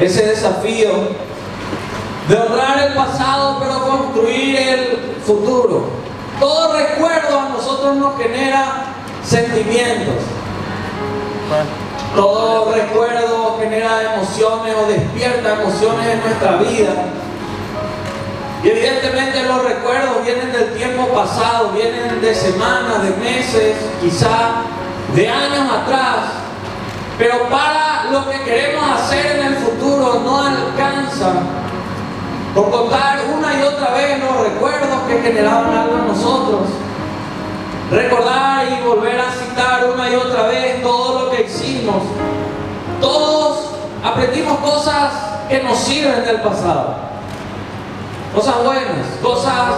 ese desafío de honrar el pasado pero construir el futuro. Todo recuerdo a nosotros nos genera sentimientos. Todo recuerdo genera emociones o despierta emociones en nuestra vida. Y evidentemente los recuerdos vienen del tiempo pasado, vienen de semanas, de meses, quizá de años atrás. Pero para lo que queremos hacer en el futuro no alcanza con contar una y otra vez los recuerdos que generaban algo en nosotros. Recordar y volver a citar una y otra vez todo lo que hicimos. Todos aprendimos cosas que nos sirven del pasado. Cosas buenas, cosas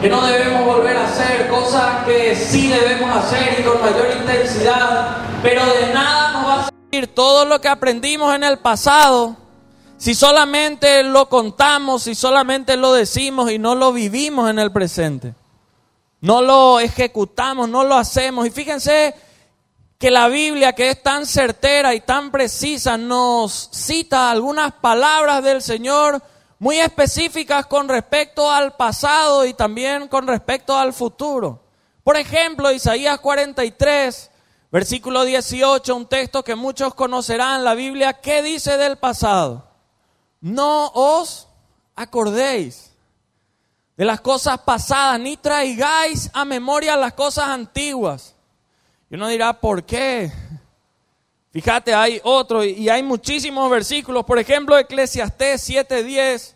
que no debemos volver a hacer, cosas que sí debemos hacer y con mayor intensidad. Pero de nada nos va a servir todo lo que aprendimos en el pasado si solamente lo contamos, si solamente lo decimos y no lo vivimos en el presente. No lo ejecutamos, no lo hacemos. Y fíjense que la Biblia, que es tan certera y tan precisa, nos cita algunas palabras del Señor muy específicas con respecto al pasado y también con respecto al futuro. Por ejemplo, Isaías 43, versículo 18, un texto que muchos conocerán, la Biblia, ¿qué dice del pasado? No os acordéis de las cosas pasadas, ni traigáis a memoria las cosas antiguas. Y uno dirá, ¿por qué? Fíjate, hay otro y hay muchísimos versículos. Por ejemplo, Eclesiastés 7:10.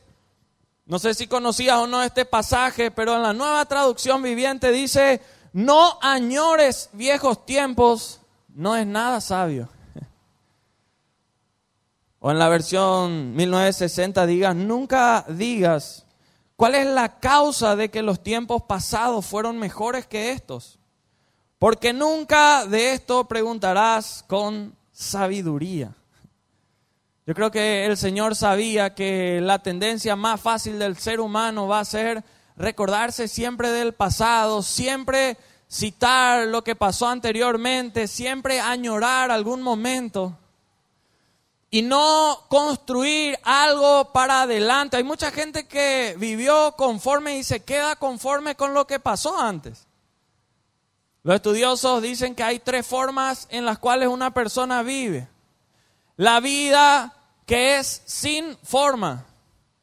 No sé si conocías o no este pasaje, pero en la Nueva Traducción Viviente dice, no añores viejos tiempos, no es nada sabio. O en la versión 1960 nunca digas, ¿cuál es la causa de que los tiempos pasados fueron mejores que estos? Porque nunca de esto preguntarás con sabiduría. Yo creo que el Señor sabía que la tendencia más fácil del ser humano va a ser recordarse siempre del pasado, siempre citar lo que pasó anteriormente, siempre añorar algún momento y no construir algo para adelante. Hay mucha gente que vivió conforme y se queda conforme con lo que pasó antes. Los estudiosos dicen que hay 3 formas en las cuales una persona vive. La vida que es sin forma,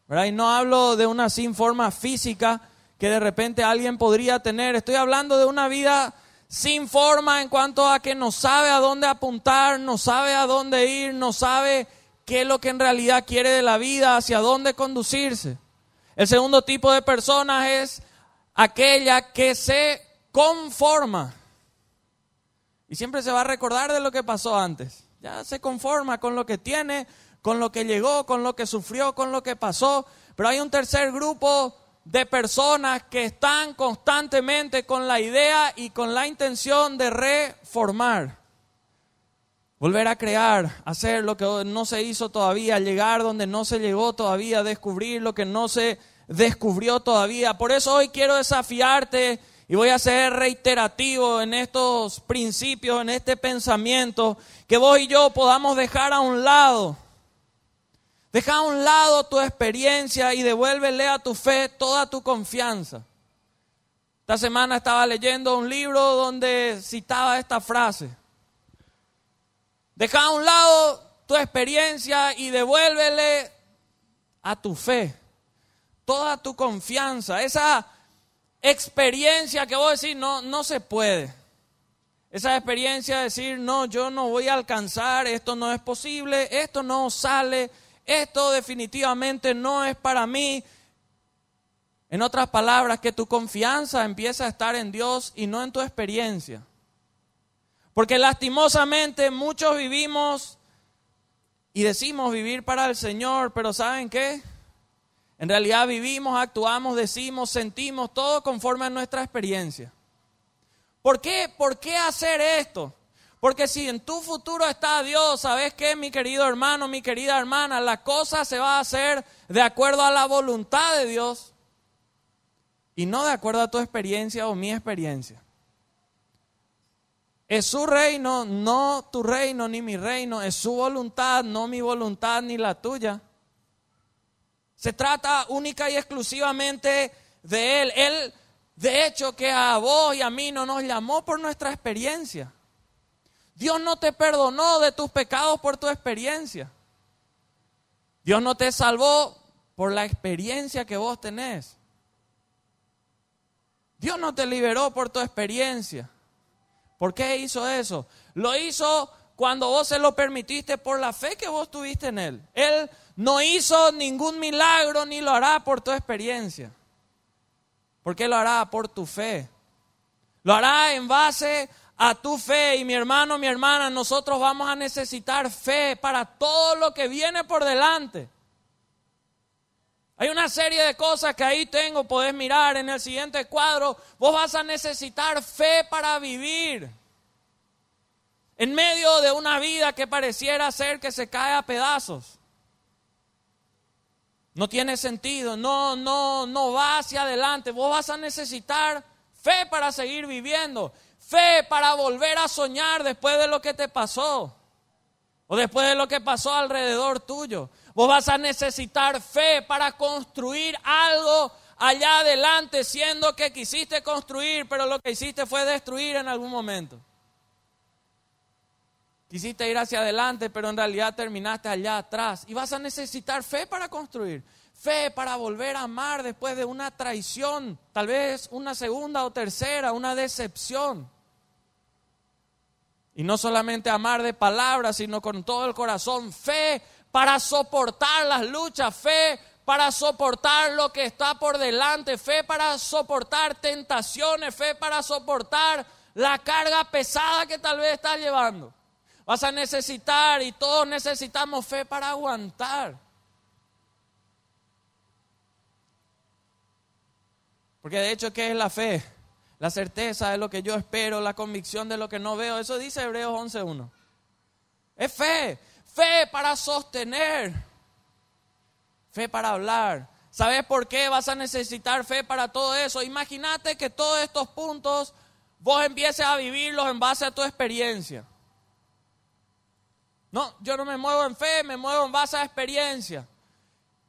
¿verdad? Y no hablo de una sin forma física que de repente alguien podría tener. Estoy hablando de una vida sin forma en cuanto a que no sabe a dónde apuntar, no sabe a dónde ir, no sabe qué es lo que en realidad quiere de la vida, hacia dónde conducirse. El segundo tipo de personas es aquella que se conforma y siempre se va a recordar de lo que pasó antes. Ya se conforma con lo que tiene, con lo que llegó, con lo que sufrió, con lo que pasó. Pero hay un tercer grupo de personas que están constantemente con la idea y con la intención de reformar, volver a crear, hacer lo que no se hizo todavía, llegar donde no se llegó todavía, descubrir lo que no se descubrió todavía. Por eso hoy quiero desafiarte y voy a ser reiterativo en estos principios, en este pensamiento, que vos y yo podamos dejar a un lado. Deja a un lado tu experiencia y devuélvele a tu fe toda tu confianza. Esta semana estaba leyendo un libro donde citaba esta frase. Deja a un lado tu experiencia y devuélvele a tu fe toda tu confianza. Esa experiencia que vos decís, no se puede. Esa experiencia de decir, no, yo no voy a alcanzar, esto no es posible, esto no sale, esto definitivamente no es para mí. En otras palabras, que tu confianza empiece a estar en Dios y no en tu experiencia. Porque lastimosamente muchos vivimos y decimos vivir para el Señor, pero ¿saben qué? En realidad vivimos, actuamos, decimos, sentimos, todo conforme a nuestra experiencia. ¿Por qué? ¿Por qué hacer esto? Porque si en tu futuro está Dios, ¿sabes qué, mi querido hermano, mi querida hermana? La cosa se va a hacer de acuerdo a la voluntad de Dios y no de acuerdo a tu experiencia o mi experiencia. Es su reino, no tu reino ni mi reino. Es su voluntad, no mi voluntad ni la tuya. Se trata única y exclusivamente de Él. Él, de hecho, que a vos y a mí no nos llamó por nuestra experiencia. Dios no te perdonó de tus pecados por tu experiencia. Dios no te salvó por la experiencia que vos tenés. Dios no te liberó por tu experiencia. ¿Por qué hizo eso? Lo hizo cuando vos se lo permitiste por la fe que vos tuviste en Él. Él no hizo ningún milagro ni lo hará por tu experiencia. ¿Por qué lo hará? Por tu fe. Lo hará en base a tu fe. Y mi hermano, mi hermana, nosotros vamos a necesitar fe para todo lo que viene por delante. Hay una serie de cosas que ahí tengo, podés mirar en el siguiente cuadro. Vos vas a necesitar fe para vivir. En medio de una vida que pareciera ser que se cae a pedazos. No tiene sentido, no va hacia adelante. Vos vas a necesitar fe para seguir viviendo. Fe para volver a soñar después de lo que te pasó. O después de lo que pasó alrededor tuyo. Vos vas a necesitar fe para construir algo allá adelante, siendo que quisiste construir, pero lo que hiciste fue destruir en algún momento. Quisiste ir hacia adelante, pero en realidad terminaste allá atrás. Y vas a necesitar fe para construir. Fe para volver a amar después de una traición. Tal vez una segunda o tercera, una decepción. Y no solamente amar de palabras, sino con todo el corazón. Fe para soportar las luchas. Fe para soportar lo que está por delante. Fe para soportar tentaciones. Fe para soportar la carga pesada que tal vez estás llevando. Vas a necesitar, y todos necesitamos fe para aguantar. Porque de hecho, ¿qué es la fe? La certeza de lo que yo espero, la convicción de lo que no veo. Eso dice Hebreos 11:1. Es fe. Fe para sostener. Fe para hablar. ¿Sabes por qué vas a necesitar fe para todo eso? Imagínate que todos estos puntos vos empieces a vivirlos en base a tu experiencia. No, yo no me muevo en fe, me muevo en base a experiencia.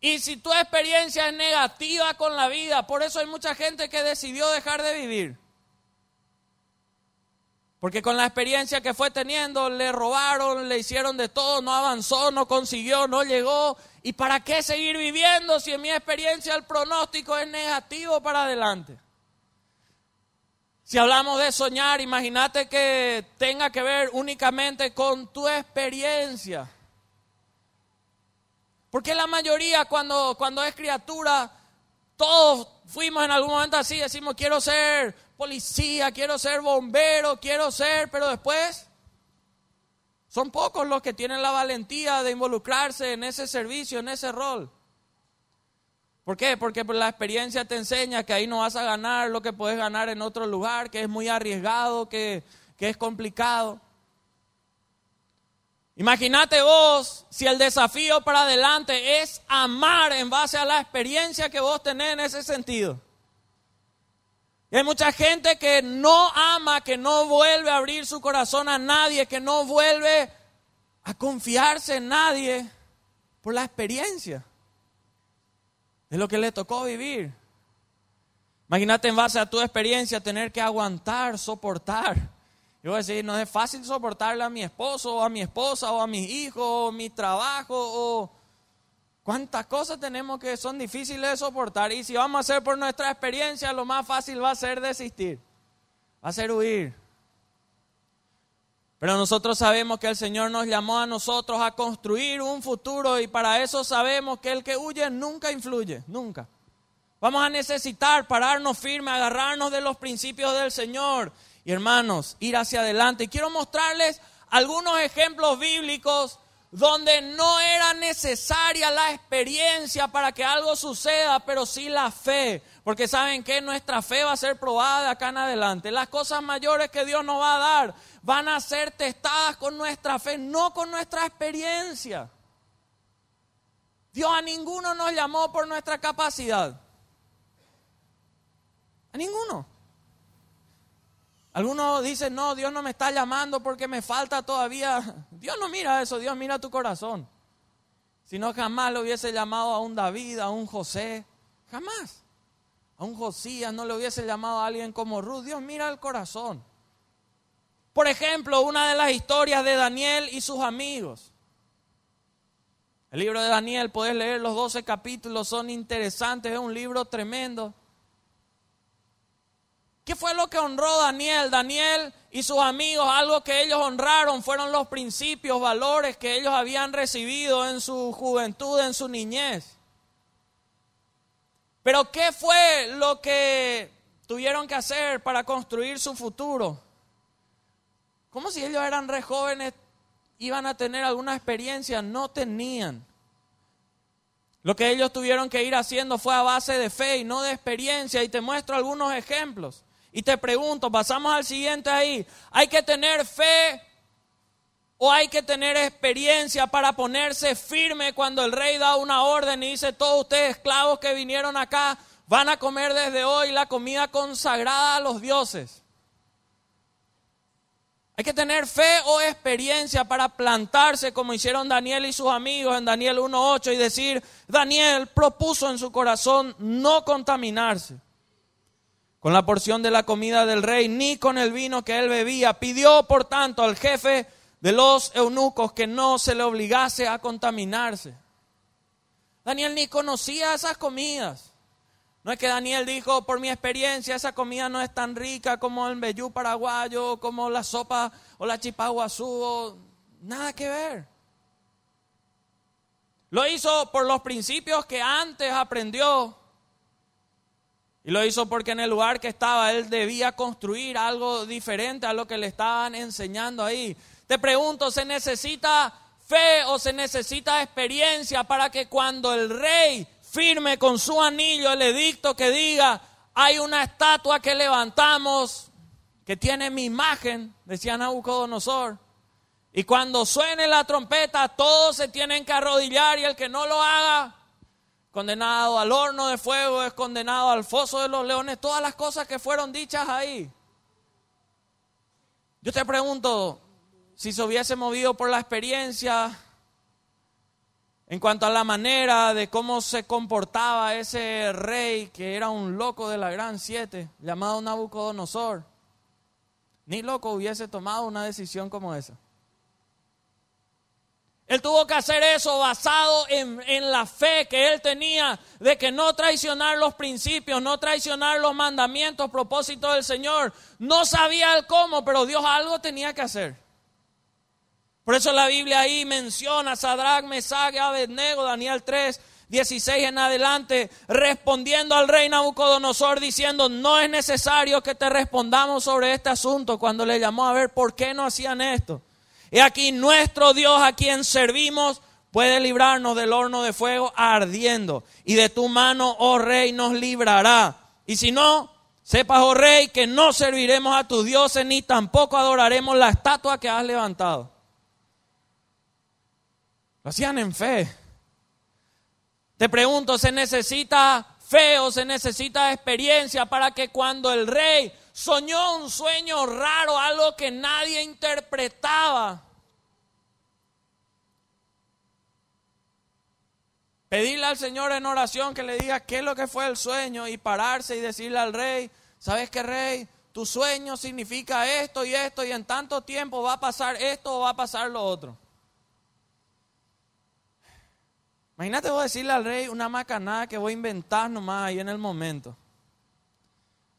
Y si tu experiencia es negativa con la vida, por eso hay mucha gente que decidió dejar de vivir. Porque con la experiencia que fue teniendo, le robaron, le hicieron de todo, no avanzó, no consiguió, no llegó. ¿Y para qué seguir viviendo si en mi experiencia el pronóstico es negativo para adelante? Si hablamos de soñar, imagínate que tenga que ver únicamente con tu experiencia. Porque la mayoría cuando es criatura, todos fuimos en algún momento así, decimos quiero ser policía, quiero ser bombero, pero después son pocos los que tienen la valentía de involucrarse en ese servicio, en ese rol. ¿Por qué? Porque la experiencia te enseña que ahí no vas a ganar lo que puedes ganar en otro lugar, que es muy arriesgado, que es complicado. Imagínate vos si el desafío para adelante es amar en base a la experiencia que vos tenés en ese sentido. Y hay mucha gente que no ama, que no vuelve a abrir su corazón a nadie, que no vuelve a confiarse en nadie por la experiencia de lo que le tocó vivir. Imagínate en base a tu experiencia tener que aguantar, soportar. Yo voy a decir, no es fácil soportarle a mi esposo o a mi esposa o a mis hijos o mi trabajo o cuántas cosas tenemos que son difíciles de soportar. Y si vamos a hacer por nuestra experiencia, lo más fácil va a ser desistir, va a ser huir. Pero nosotros sabemos que el Señor nos llamó a nosotros a construir un futuro y para eso sabemos que el que huye nunca influye, nunca. Vamos a necesitar pararnos firmes, agarrarnos de los principios del Señor y hermanos, ir hacia adelante. Y quiero mostrarles algunos ejemplos bíblicos donde no era necesaria la experiencia para que algo suceda, pero sí la fe. Porque saben que nuestra fe va a ser probada de acá en adelante. Las cosas mayores que Dios nos va a dar van a ser testadas con nuestra fe, no con nuestra experiencia. Dios a ninguno nos llamó por nuestra capacidad. A ninguno. Algunos dicen, no, Dios no me está llamando porque me falta todavía. Dios no mira eso, Dios mira tu corazón. Si no, jamás le hubiese llamado a un David, a un José. Jamás. A un Josías no le hubiese llamado a alguien como Ruth. Dios mira el corazón. Por ejemplo, una de las historias de Daniel y sus amigos. El libro de Daniel, puedes leer los 12 capítulos, son interesantes, es un libro tremendo. ¿Qué fue lo que honró Daniel? Daniel y sus amigos, algo que ellos honraron fueron los principios, valores que ellos habían recibido en su juventud, en su niñez. Pero ¿qué fue lo que tuvieron que hacer para construir su futuro? Como si ellos eran re jóvenes, iban a tener alguna experiencia, no tenían. Lo que ellos tuvieron que ir haciendo fue a base de fe y no de experiencia. Y te muestro algunos ejemplos. Y te pregunto, pasamos al siguiente ahí. ¿Hay que tener fe o hay que tener experiencia para ponerse firme cuando el rey da una orden y dice: todos ustedes esclavos que vinieron acá van a comer desde hoy la comida consagrada a los dioses? Hay que tener fe o experiencia para plantarse como hicieron Daniel y sus amigos en Daniel 1:8 y decir: Daniel propuso en su corazón no contaminarse con la porción de la comida del rey, ni con el vino que él bebía. Pidió, por tanto, al jefe de los eunucos que no se le obligase a contaminarse. Daniel ni conocía esas comidas. No es que Daniel dijo: por mi experiencia, esa comida no es tan rica como el mbejú paraguayo, como la sopa o la chipaguazú. Nada que ver. Lo hizo por los principios que antes aprendió. Y lo hizo porque en el lugar que estaba él debía construir algo diferente a lo que le estaban enseñando ahí. Te pregunto, ¿se necesita fe o se necesita experiencia para que cuando el rey firme con su anillo el edicto que diga: hay una estatua que levantamos que tiene mi imagen, decía Nabucodonosor, y cuando suene la trompeta todos se tienen que arrodillar y el que no lo haga, condenado al horno de fuego, es condenado al foso de los leones? Todas las cosas que fueron dichas ahí. Yo te pregunto, si se hubiese movido por la experiencia en cuanto a la manera de cómo se comportaba ese rey que era un loco de la gran siete, llamado Nabucodonosor, ni loco hubiese tomado una decisión como esa. Él tuvo que hacer eso basado en la fe que él tenía de que no traicionar los principios, no traicionar los mandamientos, propósitos del Señor. No sabía el cómo, pero Dios algo tenía que hacer. Por eso la Biblia ahí menciona a Sadrac, Mesac y Abednego, Daniel 3:16 en adelante, respondiendo al rey Nabucodonosor diciendo: no es necesario que te respondamos sobre este asunto. Cuando le llamó a ver por qué no hacían esto. He aquí nuestro Dios a quien servimos puede librarnos del horno de fuego ardiendo, y de tu mano, oh rey, nos librará. Y si no, sepas, oh rey, que no serviremos a tus dioses ni tampoco adoraremos la estatua que has levantado. Lo hacían en fe. Te pregunto, ¿se necesita fe o se necesita experiencia para que cuando el rey soñó un sueño raro, algo que nadie interpretaba, pedirle al Señor en oración que le diga qué es lo que fue el sueño y pararse y decirle al rey: ¿sabes qué, rey? Tu sueño significa esto y esto y en tanto tiempo va a pasar esto o va a pasar lo otro? Imagínate vos decirle al rey una macanada que voy a inventar nomás ahí en el momento.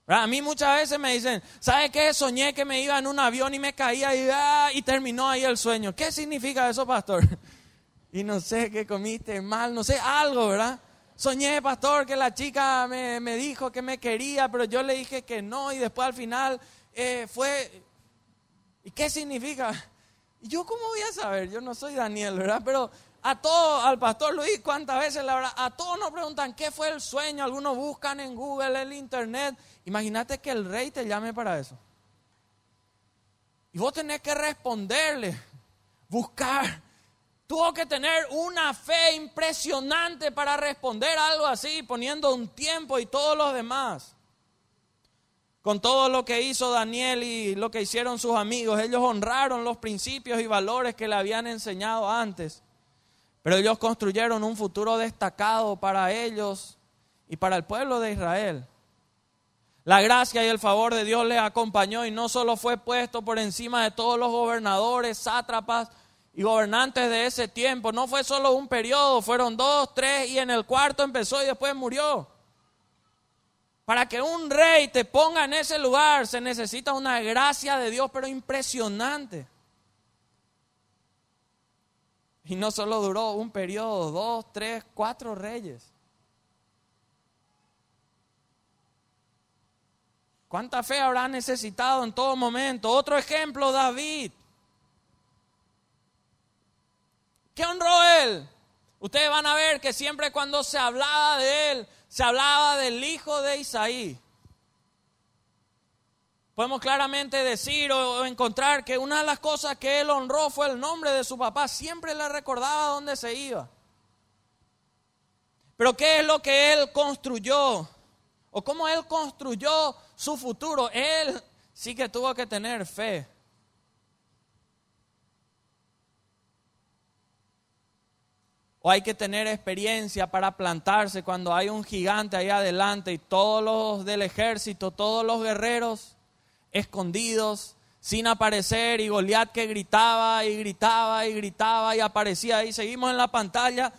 A mí muchas veces me dicen: ¿sabes qué? Soñé que me iba en un avión y me caía y terminó ahí el sueño. ¿Qué significa eso, pastor? Y no sé, que comiste mal, no sé, algo, ¿verdad? Soñé, pastor, que la chica me dijo que me quería, pero yo le dije que no y después al final fue... ¿Y qué significa? ¿Y yo cómo voy a saber? Yo no soy Daniel, ¿verdad? Pero a todos, al pastor Luis, ¿cuántas veces la verdad? A todos nos preguntan qué fue el sueño. Algunos buscan en Google, en internet. Imagínate que el rey te llame para eso. Y vos tenés que responderle, buscar. Tuvo que tener una fe impresionante para responder algo así, poniendo un tiempo y todos los demás. Con todo lo que hizo Daniel y lo que hicieron sus amigos, ellos honraron los principios y valores que le habían enseñado antes. Pero ellos construyeron un futuro destacado para ellos y para el pueblo de Israel. La gracia y el favor de Dios les acompañó y no solo fue puesto por encima de todos los gobernadores, sátrapas y gobernantes de ese tiempo. No fue solo un periodo, fueron 2, 3 y en el cuarto empezó y después murió. Para que un rey te ponga en ese lugar se necesita una gracia de Dios, pero impresionante. Y no solo duró un periodo, 2, 3, 4 reyes. ¿Cuánta fe habrá necesitado en todo momento? Otro ejemplo, David. ¿Qué honró él? Ustedes van a ver que siempre cuando se hablaba de él, se hablaba del hijo de Isaí. Podemos claramente decir o encontrar que una de las cosas que él honró fue el nombre de su papá. Siempre le recordaba dónde se iba. Pero ¿qué es lo que él construyó? O cómo él construyó su futuro. Él sí que tuvo que tener fe. O hay que tener experiencia para plantarse cuando hay un gigante ahí adelante y todos los del ejército, todos los guerreros escondidos, sin aparecer, y Goliat que gritaba y gritaba y gritaba y aparecía ahí. Seguimos en la pantalla.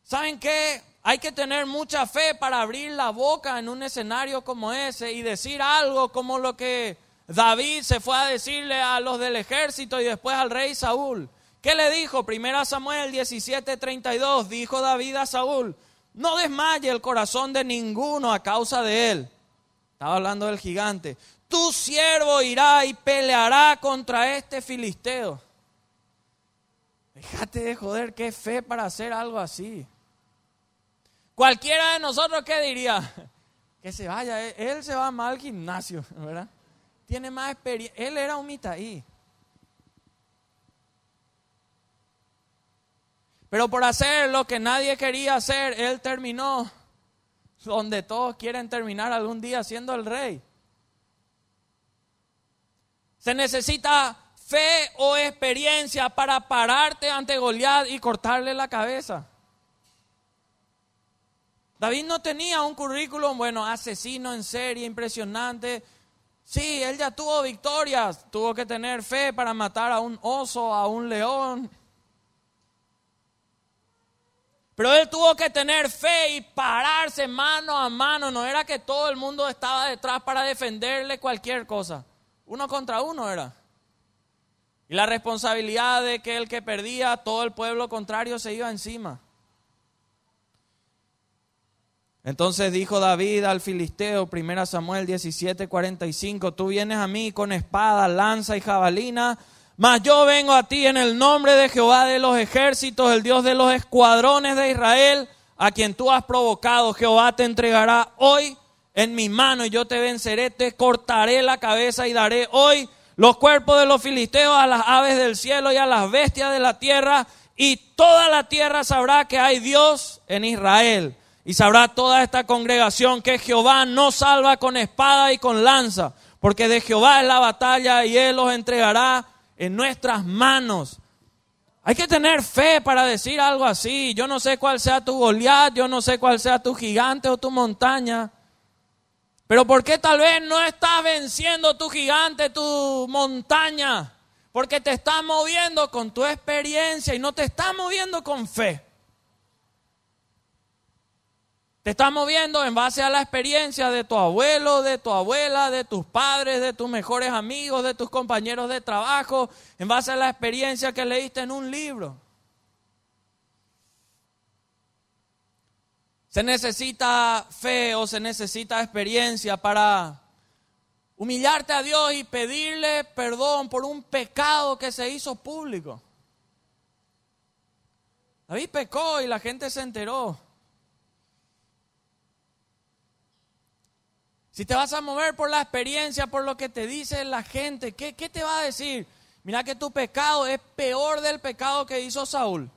¿Saben qué? Hay que tener mucha fe para abrir la boca en un escenario como ese y decir algo como lo que David se fue a decirle a los del ejército y después al rey Saúl. ¿Qué le dijo? 1 Samuel 17:32, dijo David a Saúl: no desmaye el corazón de ninguno a causa de él. Estaba hablando del gigante. Tu siervo irá y peleará contra este filisteo. Déjate de joder, qué fe para hacer algo así. Cualquiera de nosotros, ¿qué diría? Que se vaya, él se va más al gimnasio, ¿verdad? Tiene más experiencia, él era un mitaí. Pero por hacer lo que nadie quería hacer, él terminó donde todos quieren terminar algún día, siendo el rey. Se necesita fe o experiencia para pararte ante Goliat y cortarle la cabeza. David no tenía un currículum, asesino en serie, impresionante. Sí, él ya tuvo victorias, tuvo que tener fe para matar a un oso, a un león. Pero él tuvo que tener fe y pararse mano a mano. No era que todo el mundo estaba detrás para defenderle cualquier cosa. 1 contra 1 era. Y la responsabilidad de que el que perdía, todo el pueblo contrario se iba encima. Entonces dijo David al filisteo, 1 Samuel 17:45, tú vienes a mí con espada, lanza y jabalina, mas yo vengo a ti en el nombre de Jehová de los ejércitos, el Dios de los escuadrones de Israel, a quien tú has provocado. Jehová te entregará hoy en mi mano y yo te venceré, te cortaré la cabeza y daré hoy los cuerpos de los filisteos a las aves del cielo y a las bestias de la tierra, y toda la tierra sabrá que hay Dios en Israel. Y sabrá toda esta congregación que Jehová no salva con espada y con lanza, porque de Jehová es la batalla y Él los entregará en nuestras manos. Hay que tener fe para decir algo así. Yo no sé cuál sea tu Goliat, yo no sé cuál sea tu gigante o tu montaña. Pero ¿por qué tal vez no estás venciendo tu gigante, tu montaña? Porque te estás moviendo con tu experiencia y no te estás moviendo con fe. Te estás moviendo en base a la experiencia de tu abuelo, de tu abuela, de tus padres, de tus mejores amigos, de tus compañeros de trabajo, en base a la experiencia que leíste en un libro. Se necesita fe o se necesita experiencia para humillarte a Dios y pedirle perdón por un pecado que se hizo público. David pecó y la gente se enteró. Si te vas a mover por la experiencia, por lo que te dice la gente, ¿qué te va a decir? Mira que tu pecado es peor del pecado que hizo Saúl.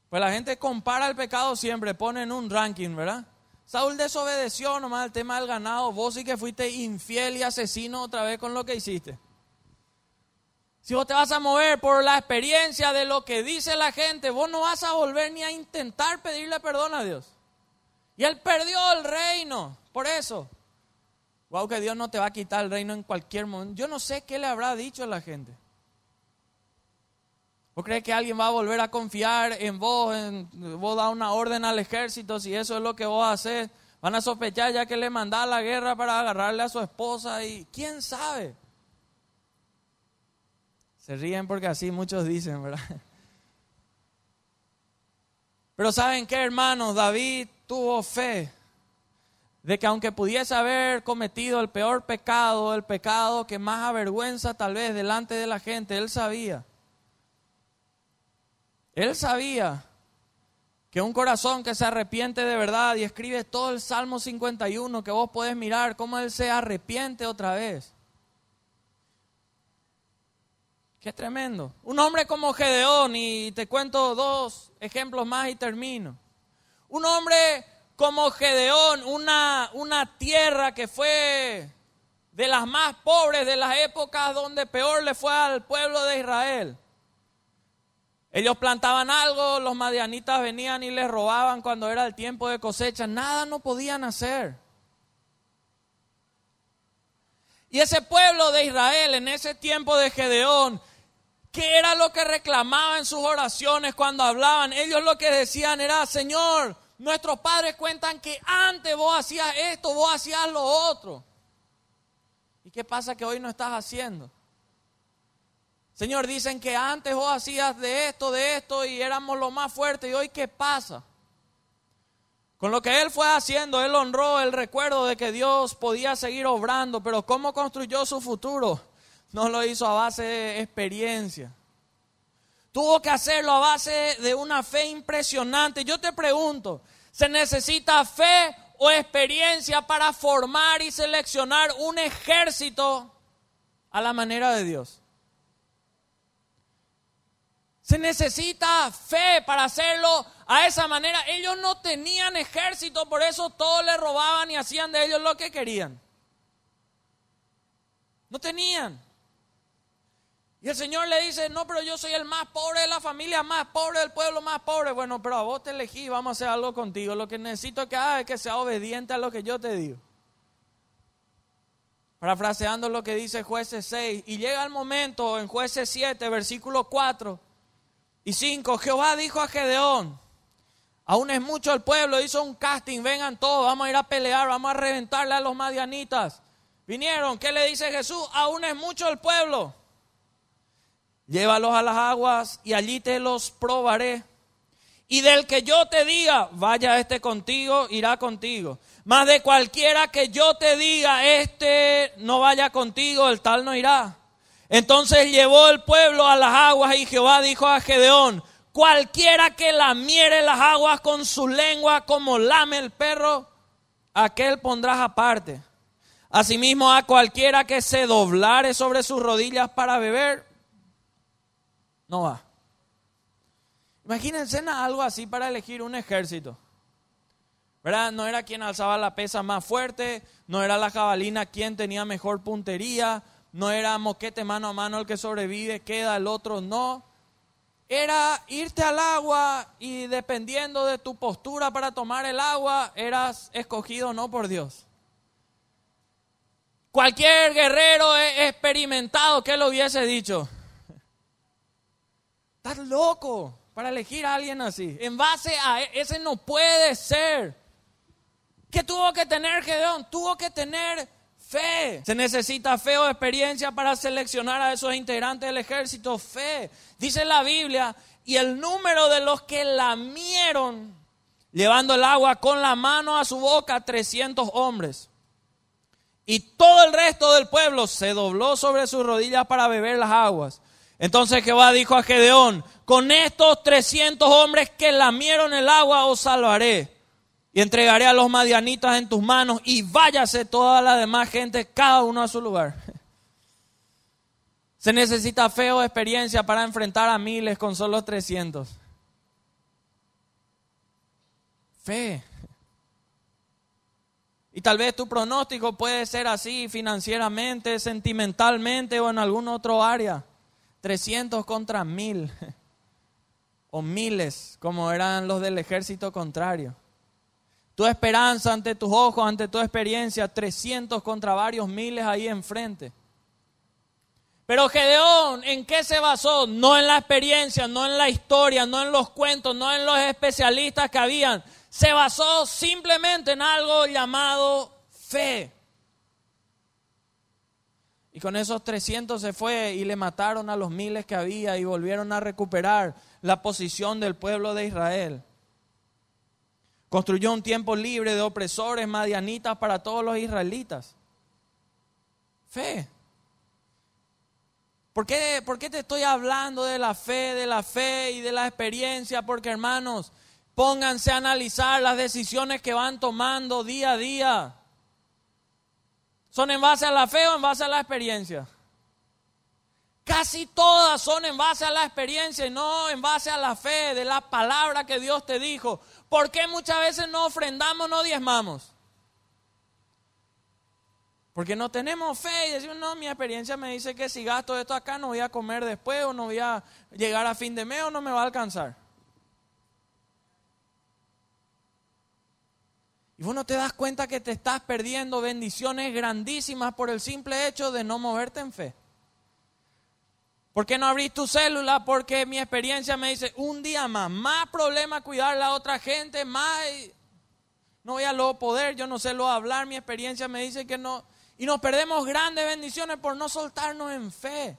Pues la gente compara el pecado siempre, pone en un ranking, ¿verdad? Saúl desobedeció nomás el tema del ganado, vos sí que fuiste infiel y asesino otra vez con lo que hiciste. Si vos te vas a mover por la experiencia de lo que dice la gente, vos no vas a volver ni a intentar pedirle perdón a Dios. Y Él perdió el reino, por eso. Wow, que Dios no te va a quitar el reino en cualquier momento. Yo no sé qué le habrá dicho a la gente. ¿Vos crees que alguien va a volver a confiar en vos? Vos das una orden al ejército, si eso es lo que vos haces. Van a sospechar ya que le mandás a la guerra para agarrarle a su esposa y quién sabe. Se ríen porque así muchos dicen, ¿verdad? Pero ¿saben qué, hermanos? David tuvo fe de que aunque pudiese haber cometido el peor pecado, el pecado que más avergüenza tal vez delante de la gente, él sabía que un corazón que se arrepiente de verdad, y escribe todo el Salmo 51, que vos podés mirar cómo él se arrepiente otra vez. Qué tremendo. Un hombre como Gedeón, y te cuento 2 ejemplos más y termino. Un hombre como Gedeón, una tierra que fue de las más pobres de las épocas donde peor le fue al pueblo de Israel. Ellos plantaban algo, los madianitas venían y les robaban cuando era el tiempo de cosecha. Nada no podían hacer. Y ese pueblo de Israel en ese tiempo de Gedeón, ¿qué era lo que reclamaba en sus oraciones cuando hablaban? Ellos lo que decían era: Señor, nuestros padres cuentan que antes vos hacías esto, vos hacías lo otro. ¿Y qué pasa que hoy no estás haciendo? Señor, dicen que antes vos hacías de esto y éramos lo más fuerte. ¿Y hoy qué pasa? Con lo que él fue haciendo, él honró el recuerdo de que Dios podía seguir obrando. Pero ¿cómo construyó su futuro? No lo hizo a base de experiencia. Tuvo que hacerlo a base de una fe impresionante. Yo te pregunto, ¿se necesita fe o experiencia para formar y seleccionar un ejército a la manera de Dios? Se necesita fe para hacerlo a esa manera. Ellos no tenían ejército, por eso todos le robaban y hacían de ellos lo que querían. No tenían. Y el Señor le dice: no, pero yo soy el más pobre de la familia, más pobre del pueblo, más pobre. Bueno, pero a vos te elegí, vamos a hacer algo contigo. Lo que necesito que hagas es que sea obediente a lo que yo te digo. Parafraseando lo que dice Jueces 6. Y llega el momento en Jueces 7, versículos 4 y 5. Jehová dijo a Gedeón: aún es mucho el pueblo, hizo un casting, vengan todos, vamos a ir a pelear, vamos a reventarle a los madianitas. Vinieron, ¿qué le dice Jesús? Aún es mucho el pueblo. Llévalos a las aguas y allí te los probaré. Y del que yo te diga, vaya este contigo, irá contigo. Mas de cualquiera que yo te diga, este no vaya contigo, el tal no irá. Entonces llevó el pueblo a las aguas y Jehová dijo a Gedeón: cualquiera que lamiere las aguas con su lengua como lame el perro, aquel pondrás aparte. Asimismo a cualquiera que se doblare sobre sus rodillas para beber, no va. Imagínense algo así para elegir un ejército, ¿verdad? No era quien alzaba la pesa más fuerte, no era la jabalina quien tenía mejor puntería, no era moquete mano a mano el que sobrevive, queda, el otro no. Era irte al agua y dependiendo de tu postura para tomar el agua, eras escogido o no por Dios. Cualquier guerrero experimentado, ¿qué le hubiese dicho? Estás loco para elegir a alguien así. En base a ese no puede ser. ¿Qué tuvo que tener Gedeón? Tuvo que tener fe. Se necesita fe o experiencia para seleccionar a esos integrantes del ejército. Fe. Dice la Biblia, y el número de los que lamieron, llevando el agua con la mano a su boca, 300 hombres. Y todo el resto del pueblo se dobló sobre sus rodillas para beber las aguas. Entonces Jehová dijo a Gedeón: con estos 300 hombres que lamieron el agua os salvaré. Y entregaré a los madianitas en tus manos y váyase toda la demás gente, cada uno a su lugar. Se necesita fe o experiencia para enfrentar a miles con solo 300. Fe. Y tal vez tu pronóstico puede ser así financieramente, sentimentalmente o en algún otro área. 300 contra 1000. O miles, como eran los del ejército contrario. Tu esperanza ante tus ojos, ante tu experiencia, 300 contra varios miles ahí enfrente. Pero Gedeón, ¿en qué se basó? No en la experiencia, no en la historia, no en los cuentos, no en los especialistas que habían. Se basó simplemente en algo llamado fe. Y con esos 300 se fue y le mataron a los miles que había y volvieron a recuperar la posición del pueblo de Israel. Construyó un tiempo libre de opresores madianitas para todos los israelitas. Fe. ¿Por qué te estoy hablando de la fe y de la experiencia? Porque, hermanos, pónganse a analizar las decisiones que van tomando día a día. ¿Son en base a la fe o en base a la experiencia? Casi todas son en base a la experiencia y no en base a la fe de la palabra que Dios te dijo. ¿Por qué muchas veces no ofrendamos, no diezmamos? Porque no tenemos fe y decimos, no, mi experiencia me dice que si gasto esto acá no voy a comer después o no voy a llegar a fin de mes o no me va a alcanzar. Y vos no te das cuenta que te estás perdiendo bendiciones grandísimas por el simple hecho de no moverte en fe. ¿Por qué no abrís tu célula? Porque mi experiencia me dice, un día más problema cuidar a la otra gente, más no voy a luego poder, yo no sé luego hablar, mi experiencia me dice que no. Y nos perdemos grandes bendiciones por no soltarnos en fe.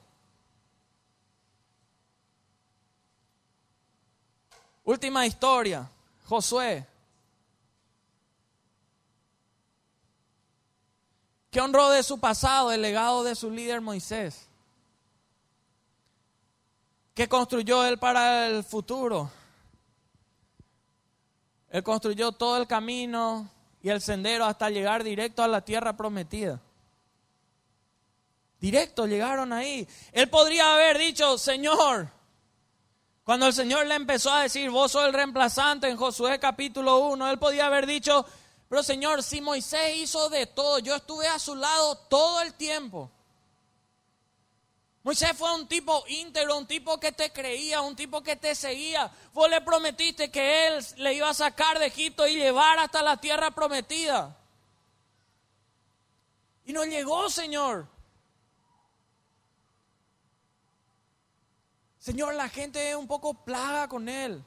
Última historia, Josué. ¿Qué honró de su pasado el legado de su líder Moisés? ¿Qué construyó él para el futuro? Él construyó todo el camino y el sendero hasta llegar directo a la tierra prometida. Directo llegaron ahí. Él podría haber dicho, Señor, cuando el Señor le empezó a decir, vos sos el reemplazante en Josué capítulo 1, él podía haber dicho, pero Señor, si Moisés hizo de todo, yo estuve a su lado todo el tiempo. Moisés fue un tipo íntegro, un tipo que te creía, un tipo que te seguía. Vos le prometiste que él le iba a sacar de Egipto y llevar hasta la tierra prometida. Y no llegó, Señor. Señor, la gente es un poco plaga con él.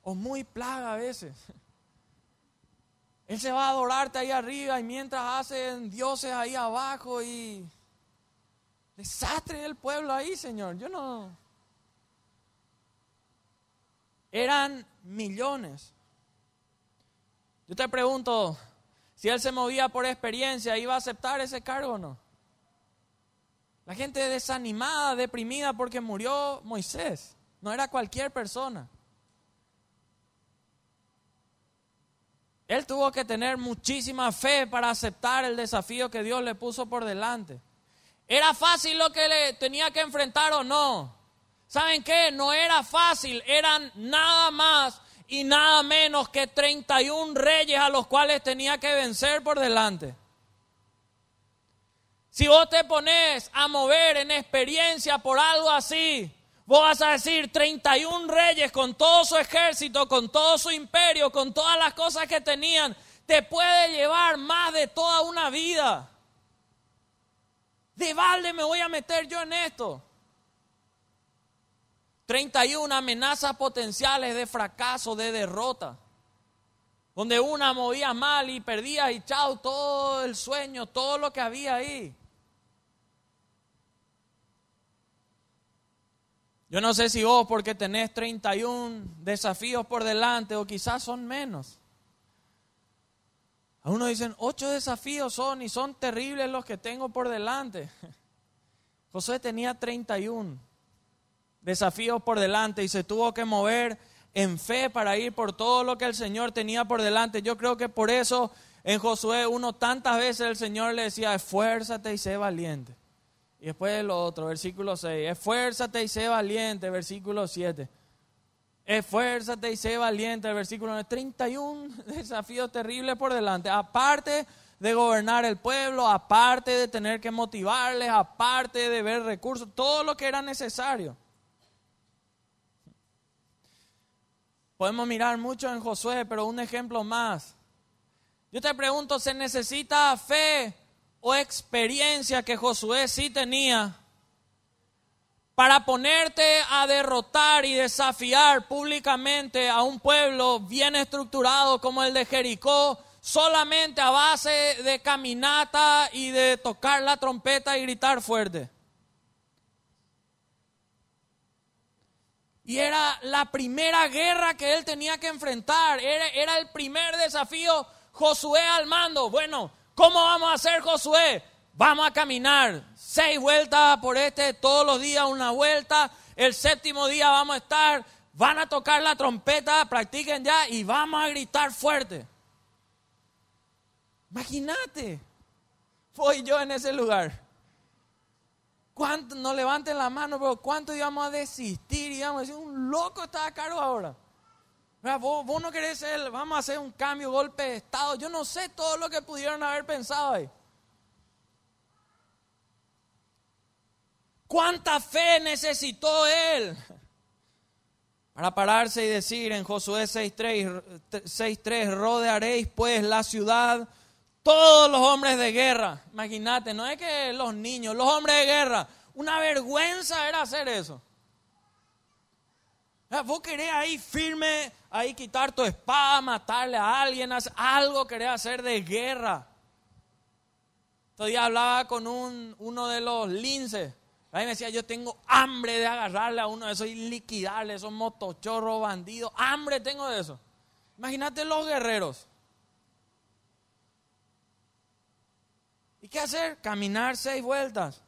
O muy plaga a veces. Él se va a adorarte ahí arriba y mientras hacen dioses ahí abajo y desastre del pueblo ahí, Señor. Yo no. Eran millones. Yo te pregunto, si él se movía por experiencia, ¿iba a aceptar ese cargo o no? La gente desanimada, deprimida porque murió Moisés. No era cualquier persona. Él tuvo que tener muchísima fe para aceptar el desafío que Dios le puso por delante. ¿Era fácil lo que le tenía que enfrentar o no? ¿Saben qué? No era fácil. Eran nada más y nada menos que 31 reyes a los cuales tenía que vencer por delante. Si vos te pones a mover en experiencia por algo así, vos vas a decir 31 reyes con todo su ejército, con todo su imperio, con todas las cosas que tenían, te puede llevar más de toda una vida. De balde me voy a meter yo en esto. 31 amenazas potenciales de fracaso, de derrota. Donde una movía mal y perdía y chao, todo el sueño, todo lo que había ahí. Yo no sé si vos, porque tenés 31 desafíos por delante, o quizás son menos. A uno dicen, 8 desafíos son, y son terribles los que tengo por delante. Josué tenía 31 desafíos por delante y se tuvo que mover en fe para ir por todo lo que el Señor tenía por delante. Yo creo que por eso en Josué tantas veces el Señor le decía, esfuérzate y sé valiente. Y después lo otro, versículo 6, esfuérzate y sé valiente, versículo 7. Esfuérzate y sé valiente, versículo 9. 31 desafíos terribles por delante. Aparte de gobernar el pueblo, aparte de tener que motivarles, aparte de ver recursos, todo lo que era necesario. Podemos mirar mucho en Josué, pero un ejemplo más. Yo te pregunto, ¿se necesita fe o experiencia que Josué sí tenía para ponerte a derrotar y desafiar públicamente a un pueblo bien estructurado como el de Jericó, solamente a base de caminata y de tocar la trompeta y gritar fuerte? Y era la primera guerra que él tenía que enfrentar, era el primer desafío. Josué al mando. Bueno, ¿cómo vamos a hacer, Josué? Vamos a caminar 6 vueltas por todos los días una vuelta. El 7º día vamos a estar, van a tocar la trompeta, practiquen ya y vamos a gritar fuerte. Imagínate, fui yo en ese lugar. ¿Cuánto? No levanten la mano, pero ¿cuánto íbamos a desistir? Íbamos a decir, un loco está a cargo ahora. Vos no querés ser, vamos a hacer un cambio, golpe de estado. Yo no sé todo lo que pudieron haber pensado ahí. ¿Cuánta fe necesitó él para pararse y decir en Josué 6:3, rodearéis pues la ciudad, todos los hombres de guerra? Imagínate, no es que los niños, los hombres de guerra. Una vergüenza era hacer eso. Vos querés ahí firme, ahí quitar tu espada, matarle a alguien, algo querés hacer de guerra. Todavía hablaba con uno de los linces. Ahí me decía, yo tengo hambre de agarrarle a uno de esos y liquidarle, esos motochorros, bandidos. Hambre tengo de eso. Imagínate los guerreros. ¿Y qué hacer? Caminar 6 vueltas.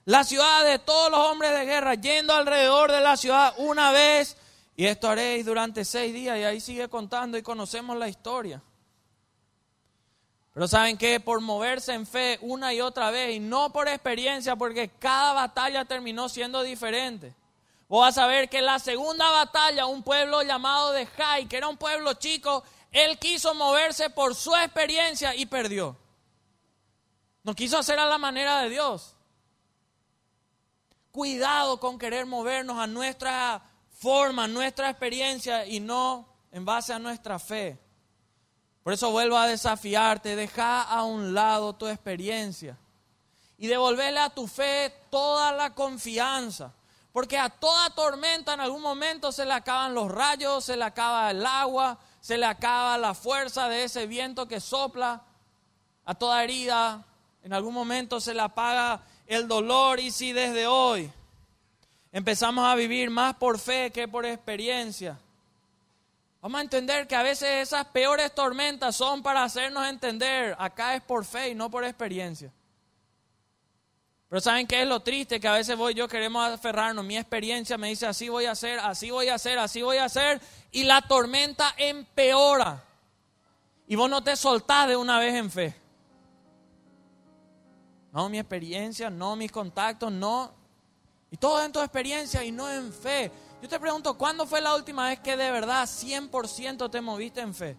La ciudad de todos los hombres de guerra, yendo alrededor de la ciudad una vez. Y esto haréis durante 6 días. Y ahí sigue contando y conocemos la historia. Pero ¿saben qué? Por moverse en fe una y otra vez y no por experiencia, porque cada batalla terminó siendo diferente. Vos vas a ver que en la segunda batalla, un pueblo llamado de Jai, que era un pueblo chico, él quiso moverse por su experiencia y perdió. No quiso hacer a la manera de Dios. Cuidado con querer movernos a nuestra forma, nuestra experiencia y no en base a nuestra fe. Por eso vuelvo a desafiarte, deja a un lado tu experiencia y devolverle a tu fe toda la confianza. Porque a toda tormenta en algún momento se le acaban los rayos, se le acaba el agua, se le acaba la fuerza de ese viento que sopla. A toda herida en algún momento se le apaga el dolor. Y si desde hoy empezamos a vivir más por fe que por experiencia, vamos a entender que a veces esas peores tormentas son para hacernos entender, acá es por fe y no por experiencia. Pero ¿saben qué es lo triste? Que a veces yo queremos aferrarnos, mi experiencia me dice así voy a hacer, así voy a hacer, así voy a hacer, y la tormenta empeora. Y vos no te soltás de una vez en fe. No, mi experiencia, no, mis contactos, no. Y todo en tu experiencia y no en fe. Yo te pregunto, ¿cuándo fue la última vez que de verdad 100% te moviste en fe?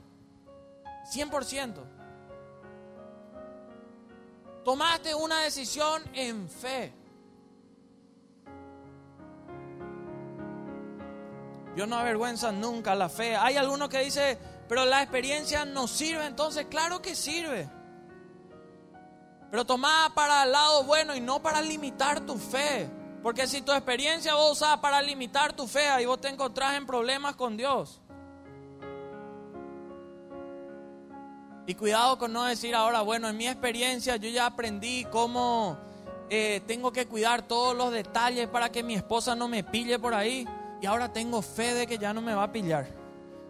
100%. Tomaste una decisión en fe. Dios no avergüenza nunca la fe. Hay algunos que dicen, pero la experiencia no sirve. Entonces, claro que sirve. Pero tomada para el lado bueno y no para limitar tu fe. Porque si tu experiencia vos usás para limitar tu fe, ahí vos te encontrás en problemas con Dios. Y cuidado con no decir ahora, bueno, en mi experiencia yo ya aprendí cómo tengo que cuidar todos los detalles para que mi esposa no me pille por ahí. Y ahora tengo fe de que ya no me va a pillar.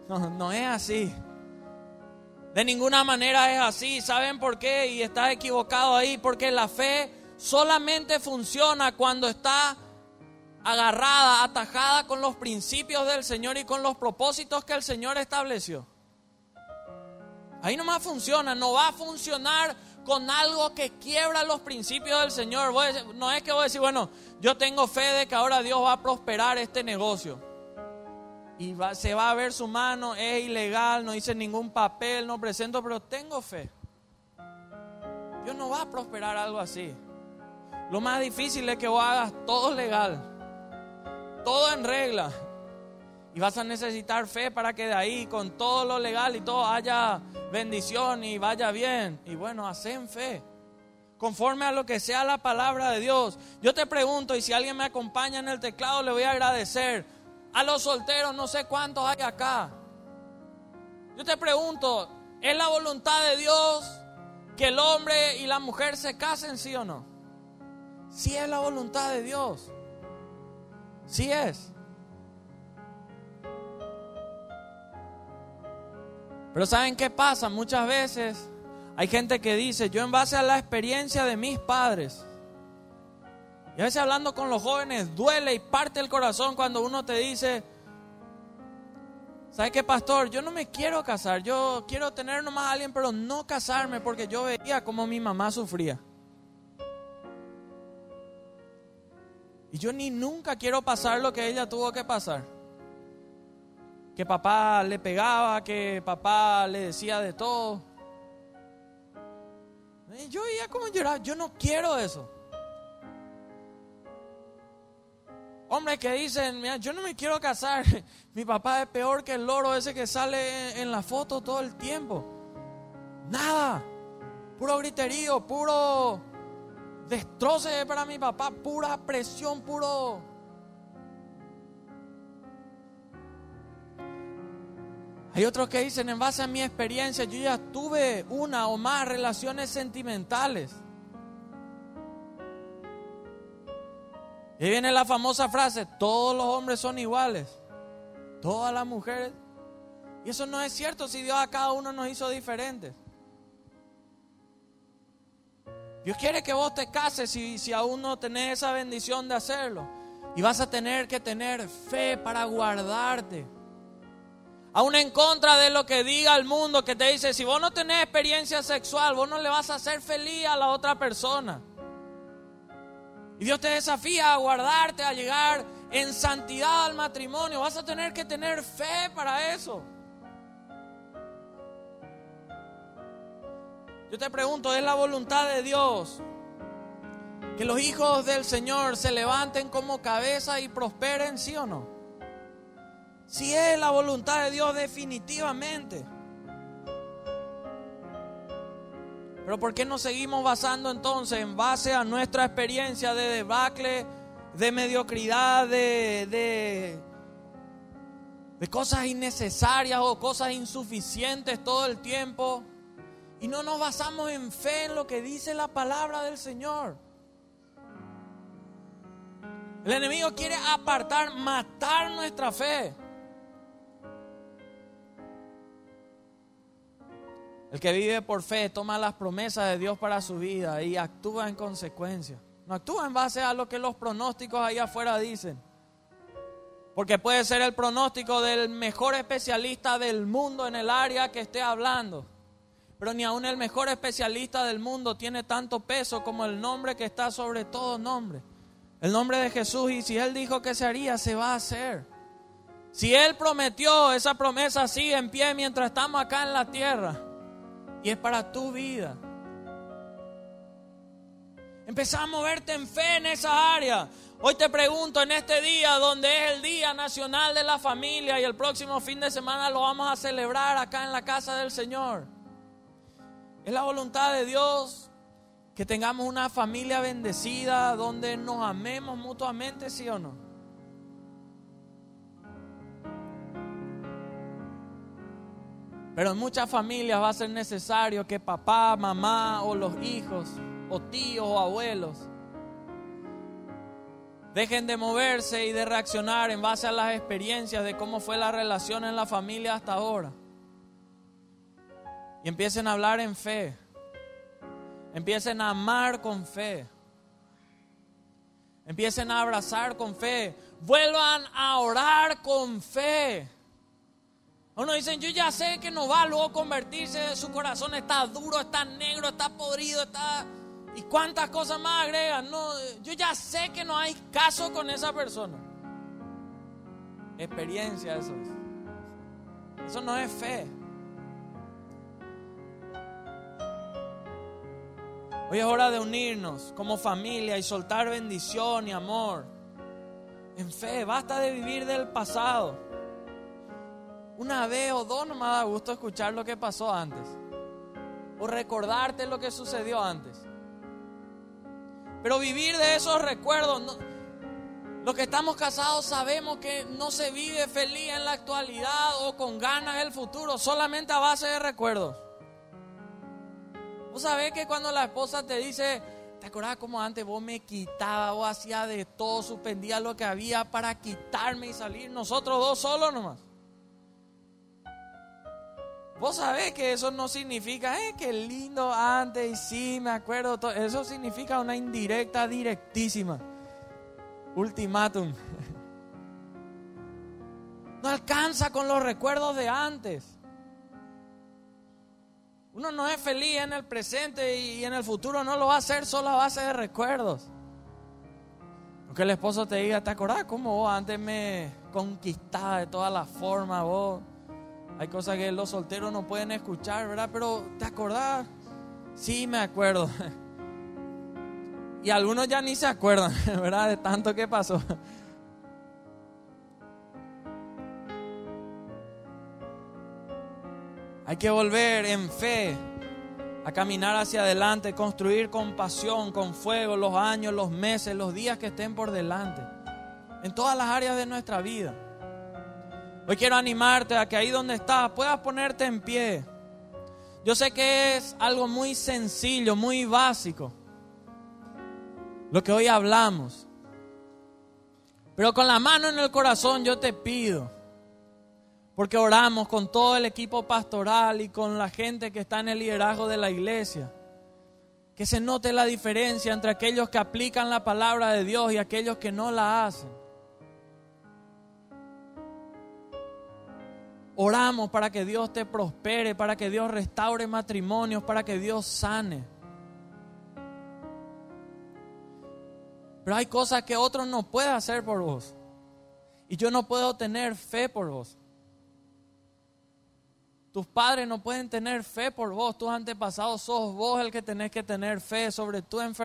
No es así. De ninguna manera es así. ¿Saben por qué? Y estás equivocado ahí. Porque la fe solamente funciona cuando está agarrada, atajada con los principios del Señor y con los propósitos que el Señor estableció. Ahí nomás funciona, no va a funcionar con algo que quiebra los principios del Señor. No es que voy a decir, bueno, yo tengo fe de que ahora Dios va a prosperar este negocio. Y se va a ver su mano, es ilegal, no hice ningún papel, no presento, pero tengo fe. Dios no va a prosperar algo así. Lo más difícil es que vos hagas todo legal, todo en regla. Y vas a necesitar fe para que de ahí, con todo lo legal y todo, haya bendición y vaya bien. Y bueno, hacen fe, conforme a lo que sea la palabra de Dios. Yo te pregunto, y si alguien me acompaña en el teclado, le voy a agradecer. A los solteros, no sé cuántos hay acá. Yo te pregunto, ¿es la voluntad de Dios que el hombre y la mujer se casen, sí o no? Sí es la voluntad de Dios. Sí es. Pero ¿saben qué pasa? Muchas veces hay gente que dice, yo en base a la experiencia de mis padres. Y a veces hablando con los jóvenes duele y parte el corazón cuando uno te dice, ¿sabes qué, pastor? Yo no me quiero casar, yo quiero tener nomás a alguien, pero no casarme porque yo veía cómo mi mamá sufría. Y yo ni nunca quiero pasar lo que ella tuvo que pasar. Que papá le pegaba, que papá le decía de todo. Y yo veía cómo lloraba. Yo no quiero eso. Hombres que dicen, mira, yo no me quiero casar. Mi papá es peor que el loro ese que sale en la foto todo el tiempo. Nada. Puro griterío, puro destroce para mi papá, pura presión, puro. Hay otros que dicen, en base a mi experiencia, yo ya tuve una o más relaciones sentimentales. Y ahí viene la famosa frase, todos los hombres son iguales, todas las mujeres. Y eso no es cierto si Dios a cada uno nos hizo diferentes. Dios quiere que vos te cases si aún no tenés esa bendición de hacerlo. Y vas a tener que tener fe para guardarte. Aún en contra de lo que diga el mundo, que te dice, si vos no tenés experiencia sexual, vos no le vas a hacer feliz a la otra persona. Y Dios te desafía a guardarte, a llegar en santidad al matrimonio. Vas a tener que tener fe para eso. Yo te pregunto, ¿es la voluntad de Dios que los hijos del Señor se levanten como cabeza y prosperen, sí o no? Sí es la voluntad de Dios, definitivamente. Pero ¿por qué nos seguimos basando entonces en base a nuestra experiencia de debacle, de mediocridad, de cosas innecesarias o cosas insuficientes todo el tiempo? Y no nos basamos en fe en lo que dice la palabra del Señor. El enemigo quiere apartar, matar nuestra fe. El que vive por fe toma las promesas de Dios para su vida y actúa en consecuencia. No actúa en base a lo que los pronósticos ahí afuera dicen. Porque puede ser el pronóstico del mejor especialista del mundo en el área que esté hablando. Pero ni aún el mejor especialista del mundo tiene tanto peso como el nombre que está sobre todo nombre. El nombre de Jesús. Y si Él dijo que se haría, se va a hacer. Si Él prometió, esa promesa sigue en pie mientras estamos acá en la tierra. Y es para tu vida. Empezá a moverte en fe en esa área. Hoy te pregunto, en este día, donde es el Día Nacional de la Familia y el próximo fin de semana lo vamos a celebrar acá en la casa del Señor. Es la voluntad de Dios que tengamos una familia bendecida donde nos amemos mutuamente, ¿sí o no? Pero en muchas familias va a ser necesario que papá, mamá o los hijos o tíos o abuelos dejen de moverse y de reaccionar en base a las experiencias de cómo fue la relación en la familia hasta ahora. Y empiecen a hablar en fe. Empiecen a amar con fe. Empiecen a abrazar con fe. Vuelvan a orar con fe. Uno dicen, yo ya sé que no va luego a convertirse, su corazón está duro, está negro, está podrido, está... ¿Y cuántas cosas más agregan? No, yo ya sé que no hay caso con esa persona. Experiencia eso es. Eso no es fe. Hoy es hora de unirnos como familia y soltar bendición y amor. En fe, basta de vivir del pasado. Una vez o dos no me da gusto escuchar lo que pasó antes. O recordarte lo que sucedió antes. Pero vivir de esos recuerdos, los que estamos casados sabemos que no se vive feliz en la actualidad o con ganas en el futuro, solamente a base de recuerdos. Vos sabés que cuando la esposa te dice, ¿te acordás cómo antes vos me quitabas, vos hacías de todo, suspendías lo que había para quitarme y salir nosotros dos solos nomás? Vos sabés que eso no significa, qué lindo antes y sí, me acuerdo. Todo. Eso significa una indirecta directísima. Ultimátum. No alcanza con los recuerdos de antes. Uno no es feliz en el presente y en el futuro no lo va a hacer solo a base de recuerdos. Aunque el esposo te diga, ¿te acordás cómo vos antes me conquistabas de todas las formas? Vos, hay cosas que los solteros no pueden escuchar, ¿verdad? Pero ¿te acordás? Sí, me acuerdo. Y algunos ya ni se acuerdan, ¿verdad? De tanto que pasó. Hay que volver en fe a caminar hacia adelante, construir con pasión, con fuego, los años, los meses, los días que estén por delante, en todas las áreas de nuestra vida. Hoy quiero animarte a que ahí donde estás puedas ponerte en pie. Yo sé que es algo muy sencillo, muy básico, lo que hoy hablamos. Pero con la mano en el corazón yo te pido, porque oramos con todo el equipo pastoral y con la gente que está en el liderazgo de la iglesia, que se note la diferencia entre aquellos que aplican la palabra de Dios y aquellos que no la hacen. Oramos para que Dios te prospere, para que Dios restaure matrimonios, para que Dios sane. Pero hay cosas que otros no pueden hacer por vos. Y yo no puedo tener fe por vos. Tus padres no pueden tener fe por vos. Tus antepasados, sos vos el que tenés que tener fe sobre tu enfermedad.